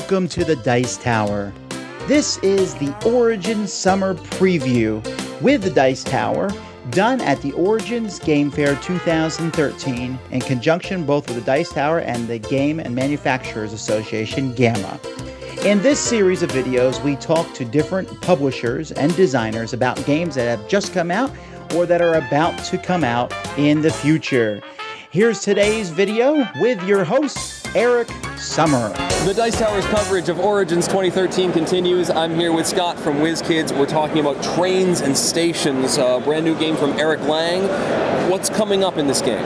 welcome to the Dice Tower. This is the Origins Summer Preview with the Dice Tower, done at the Origins Game Fair 2013 in conjunction both with the Dice Tower and the Game and Manufacturers Association, GAMA. In this series of videos, we talk to different publishers and designers about games that have just come out or that are about to come out in the future. Here's today's video with your host, Eric Summer. The Dice Tower's coverage of Origins 2013 continues. I'm here with Scott from Wizkids. We're talking about Trains and Stations, a brand new game from Eric Lang. What's coming up in this game?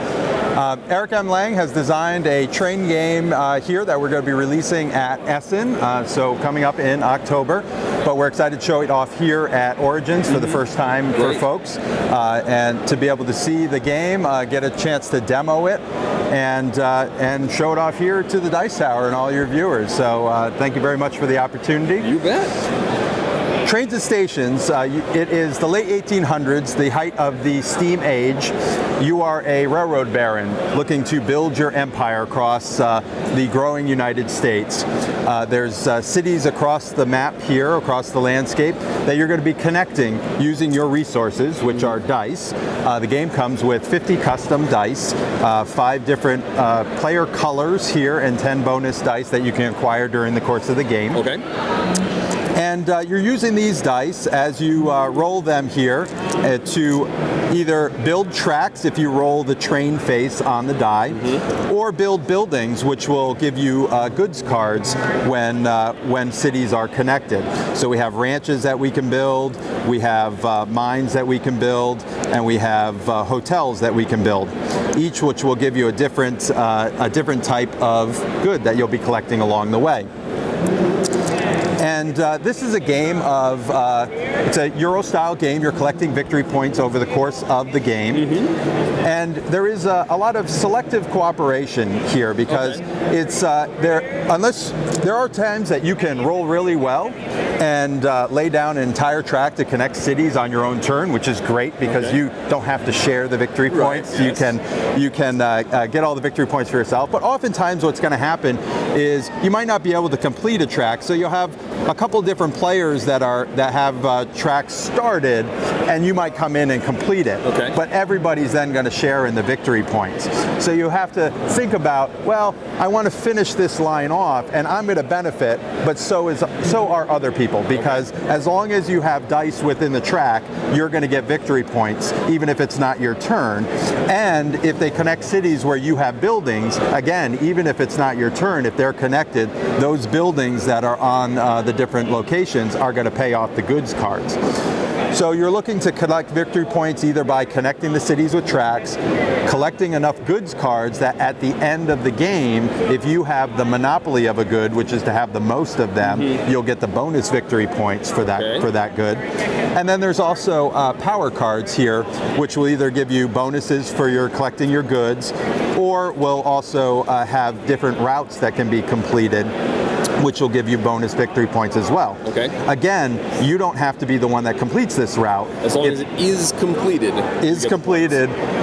Eric M. Lang has designed a train game here that we're going to be releasing at Essen, so coming up in October. But we're excited to show it off here at Origins for the first time for folks, and to be able to see the game, get a chance to demo it, and show it off here to the Dice Tower and all your viewers. So thank you very much for the opportunity. You bet. Trains and Stations, it is the late 1800s, the height of the steam age. You are a railroad baron looking to build your empire across the growing United States. There's cities across the map here, across the landscape, that you're going to be connecting using your resources, which are dice. The game comes with 50 custom dice, 5 different player colors here, and 10 bonus dice that you can acquire during the course of the game. Okay. And you're using these dice as you roll them here to either build tracks if you roll the train face on the die, or build buildings, which will give you goods cards when cities are connected. So we have ranches that we can build, we have mines that we can build, and we have hotels that we can build. Each which will give you a different type of good that you'll be collecting along the way. And this is a game of, it's a Euro-style game. You're collecting victory points over the course of the game. And there is a lot of selective cooperation here because it's, unless there are times that you can roll really well and lay down an entire track to connect cities on your own turn, which is great because you don't have to share the victory points. You can get all the victory points for yourself. But oftentimes what's going to happen is you might not be able to complete a track, so you'll have a couple different players that have tracks started, and you might come in and complete it. But everybody's then going to share in the victory points. So you have to think about, well, I want to finish this line off, and I'm going to benefit, but so are other people, because as long as you have dice within the track, you're going to get victory points, even if it's not your turn. And if they connect cities where you have buildings, again, even if it's not your turn, if they're connected, those buildings that are on the different locations are going to pay off the goods cards. So you're looking to collect victory points either by connecting the cities with tracks, collecting enough goods cards that at the end of the game, if you have the monopoly of a good, which is to have the most of them, you'll get the bonus victory points for that good. And then there's also power cards here, which will either give you bonuses for your collecting your goods, or will also have different routes that can be completed, which will give you bonus victory points as well. Again, you don't have to be the one that completes this route. As long as it is completed.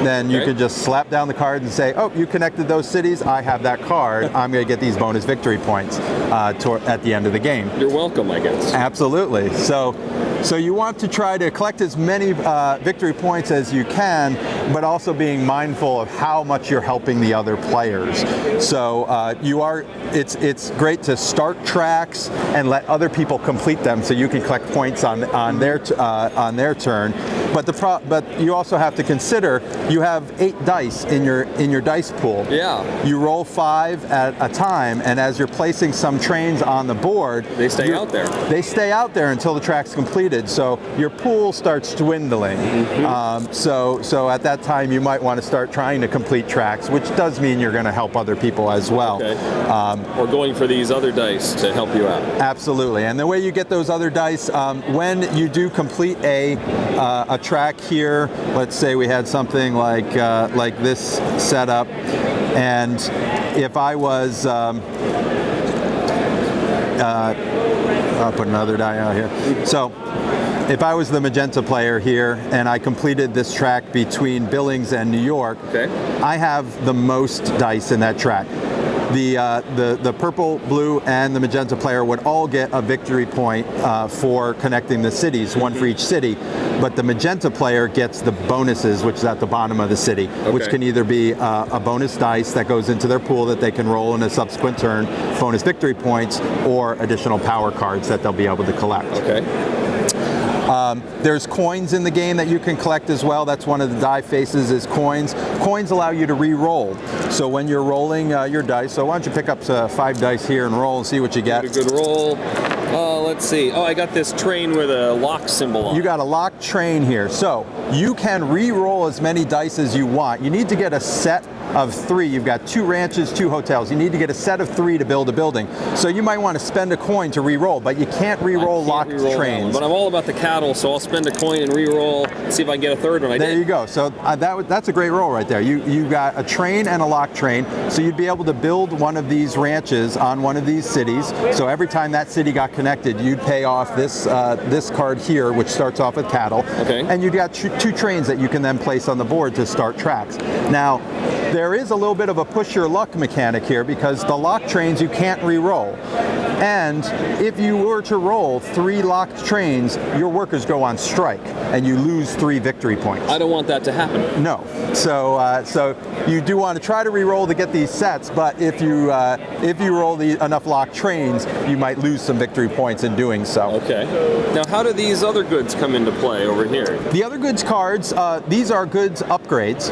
Then you can just slap down the card and say, oh, you connected those cities, I have that card, I'm going to get these bonus victory points at the end of the game. You're welcome, I guess. Absolutely. So you want to try to collect as many victory points as you can, but also being mindful of how much you're helping the other players. So it's great to start tracks and let other people complete them, so you can collect points on their turn. But you also have to consider you have 8 dice in your dice pool. You roll 5 at a time, and as you're placing some trains on the board, they stay out there. They stay out there until the track's completed. So your pool starts dwindling. So at that time, you might want to start trying to complete tracks, which does mean you're going to help other people as well. Or going for these other dice to help you out. Absolutely. And the way you get those other dice, when you do complete a track here, let's say we had something like this set up, and if I was I'll put another die out here. So if I was the magenta player here and I completed this track between Billings and New York, I have the most dice in that track. the purple, blue, and the magenta player would all get a victory point for connecting the cities, one for each city. But the magenta player gets the bonuses, which is at the bottom of the city, which can either be a bonus dice that goes into their pool that they can roll in a subsequent turn, bonus victory points, or additional power cards that they'll be able to collect. There's coins in the game that you can collect as well. That's one of the die faces, is coins. Coins allow you to re-roll. So when you're rolling your dice, so why don't you pick up 5 dice here and roll and see what you get. A good roll. Let's see. Oh, I got this train with a lock symbol on it. You got a locked train here. So you can re-roll as many dice as you want. You need to get a set of 3. You've got 2 ranches, 2 hotels. You need to get a set of 3 to build a building. So you might want to spend a coin to re-roll, but you can't re-roll locked trains. But I'm all about the cattle, so I'll spend a coin and re-roll, see if I can get a third one. There you go. So that's a great roll right there. You got a train and a locked train, so you'd be able to build one of these ranches on one of these cities. So every time that city got connected, you'd pay off this card here, which starts off with cattle. And you've got 2 trains that you can then place on the board to start tracks. Now, there is a little bit of a push your luck mechanic here, because the locked trains you can't re-roll. And if you were to roll 3 locked trains, your workers go on strike and you lose 3 victory points. I don't want that to happen. No. So you do want to try to re-roll to get these sets, but if you roll enough locked trains, you might lose some victory points in doing so. Now, how do these other goods come into play over here? The other goods cards, these are goods upgrades.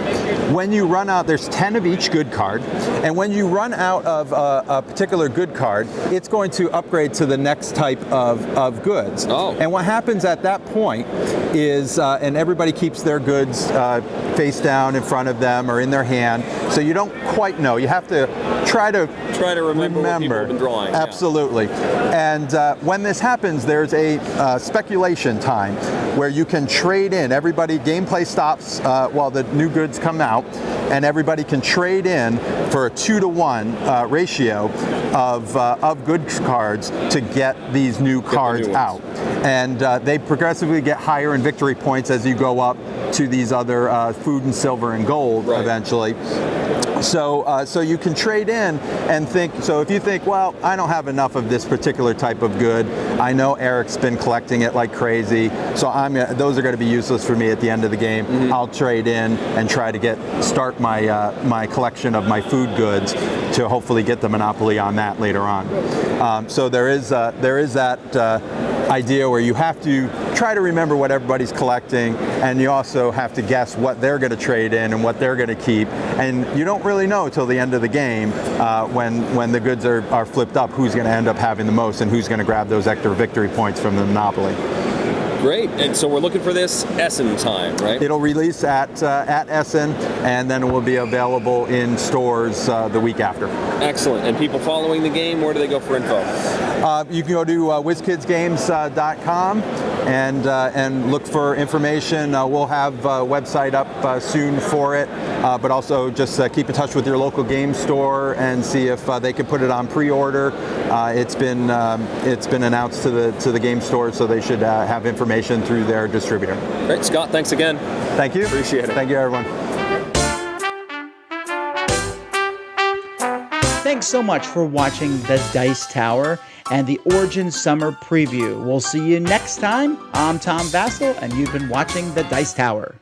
When you run out, there's 10 of each good card, and when you run out of a particular good card, it's going to upgrade to the next type of goods. And what happens at that point is, and everybody keeps their goods face down in front of them or in their hand, so you don't quite know. You have to try to remember what people have been drawing. Absolutely. And when this happens, there's a speculation time where you can trade in. Gameplay stops while the new goods come out, and everybody can trade in for a 2-to-1 ratio of good cards to get these new cards out. And they progressively get higher in victory points as you go up to these other food and silver and gold eventually. So you can trade in and think, so if you think, well, I don't have enough of this particular type of good, I know Eric's been collecting it like crazy, so those are going to be useless for me at the end of the game. I'll trade in and try to start my collection of my food goods to hopefully get the monopoly on that later on. So there is that idea where you have to try to remember what everybody's collecting, and you also have to guess what they're going to trade in and what they're going to keep, and you don't really know till the end of the game when the goods are flipped up who's going to end up having the most and who's going to grab those extra victory points from the monopoly. Great, and so we're looking for this Essen time, right? It'll release at Essen, and then it will be available in stores the week after. Excellent, and people following the game, where do they go for info? You can go to Wizkidsgames.com and look for information. We'll have a website up soon for it, but also just keep in touch with your local game store and see if they can put it on pre-order. It's been announced to the game store, so they should have information through their distributor. Great, Scott, thanks again. Thank you. Appreciate it. Thank you, everyone. Thanks so much for watching The Dice Tower and the Origin Summer Preview. We'll see you next time. I'm Tom Vassell, and you've been watching The Dice Tower.